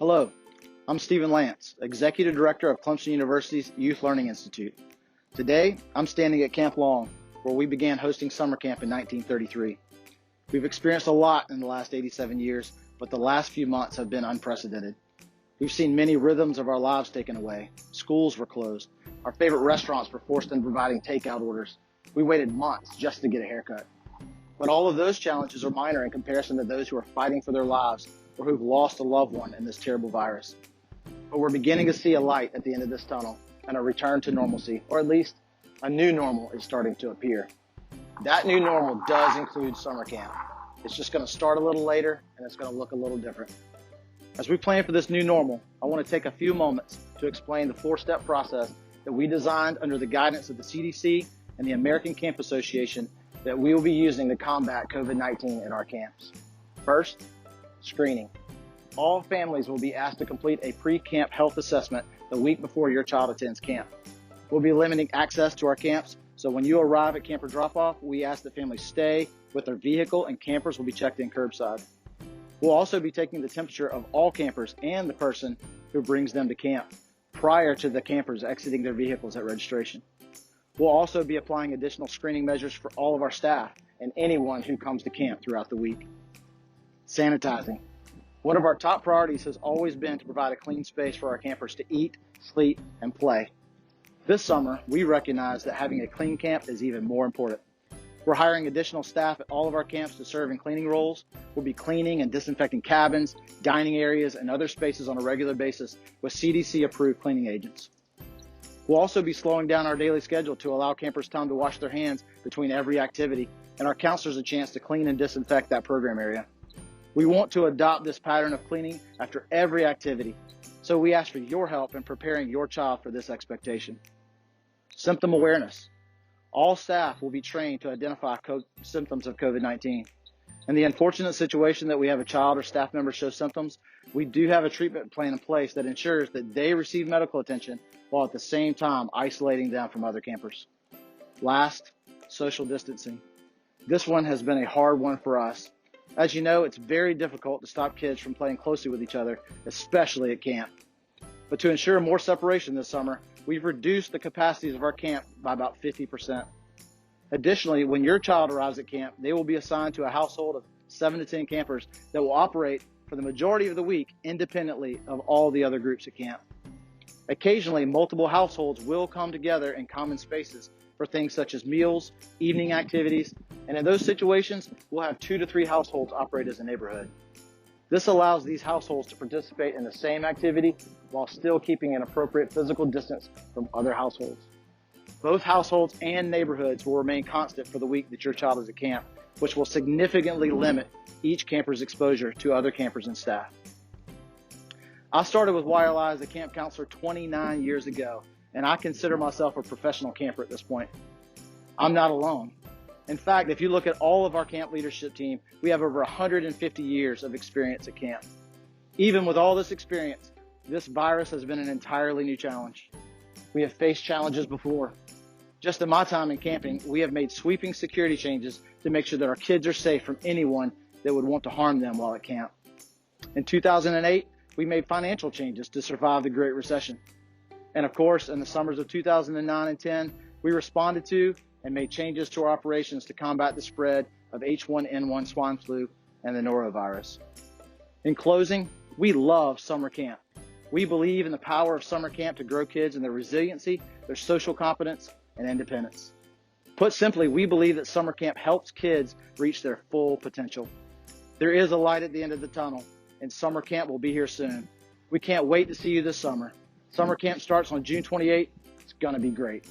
Hello, I'm Stephen Lance, Executive Director of Clemson University's Youth Learning Institute. Today, I'm standing at Camp Long, where we began hosting summer camp in 1933. We've experienced a lot in the last 87 years, but the last few months have been unprecedented. We've seen many rhythms of our lives taken away. Schools were closed. Our favorite restaurants were forced into providing takeout orders. We waited months just to get a haircut. But all of those challenges are minor in comparison to those who are fighting for their lives or who've lost a loved one in this terrible virus. But we're beginning to see a light at the end of this tunnel and a return to normalcy, or at least a new normal is starting to appear. That new normal does include summer camp. It's just going to start a little later and it's going to look a little different. As we plan for this new normal, I want to take a few moments to explain the four-step process that we designed under the guidance of the CDC and the American Camp Association that we will be using to combat COVID-19 at our camps. First, screening. All families will be asked to complete a pre-camp health assessment the week before your child attends camp. We'll be limiting access to our camps, so when you arrive at camper drop-off, we ask that families stay with their vehicle and campers will be checked in curbside. We'll also be taking the temperature of all campers and the person who brings them to camp prior to the campers exiting their vehicles at registration. We'll also be applying additional screening measures for all of our staff and anyone who comes to camp throughout the week. Sanitizing. One of our top priorities has always been to provide a clean space for our campers to eat, sleep, and play. This summer, we recognize that having a clean camp is even more important. We're hiring additional staff at all of our camps to serve in cleaning roles. We'll be cleaning and disinfecting cabins, dining areas, and other spaces on a regular basis with CDC-approved cleaning agents. We'll also be slowing down our daily schedule to allow campers time to wash their hands between every activity, and our counselors a chance to clean and disinfect that program area. We want to adopt this pattern of cleaning after every activity, so we ask for your help in preparing your child for this expectation. Symptom awareness. All staff will be trained to identify symptoms of COVID-19. In the unfortunate situation that we have a child or staff member show symptoms, we do have a treatment plan in place that ensures that they receive medical attention while at the same time isolating them from other campers. Last, social distancing. This one has been a hard one for us. As you know, it's very difficult to stop kids from playing closely with each other, especially at camp. But to ensure more separation this summer, we've reduced the capacities of our camp by about 50%. Additionally, when your child arrives at camp, they will be assigned to a household of 7 to 10 campers that will operate for the majority of the week independently of all the other groups at camp. Occasionally, multiple households will come together in common spaces for things such as meals, evening activities, and in those situations, we'll have 2 to 3 households operate as a neighborhood. This allows these households to participate in the same activity while still keeping an appropriate physical distance from other households. Both households and neighborhoods will remain constant for the week that your child is at camp, which will significantly limit each camper's exposure to other campers and staff. I started with YLI as a camp counselor 29 years ago, and I consider myself a professional camper at this point. I'm not alone. In fact, if you look at all of our camp leadership team, we have over 150 years of experience at camp. Even with all this experience, this virus has been an entirely new challenge. We have faced challenges before. Just in my time in camping, we have made sweeping security changes to make sure that our kids are safe from anyone that would want to harm them while at camp. In 2008, we made financial changes to survive the Great Recession. And of course, in the summers of 2009 and 10, we responded to and made changes to our operations to combat the spread of H1N1 swine flu and the norovirus. In closing, we love summer camp. We believe in the power of summer camp to grow kids in their resiliency, their social competence, and independence. Put simply, we believe that summer camp helps kids reach their full potential. There is a light at the end of the tunnel, and summer camp will be here soon. We can't wait to see you this summer. Summer camp starts on June 28th. It's going to be great.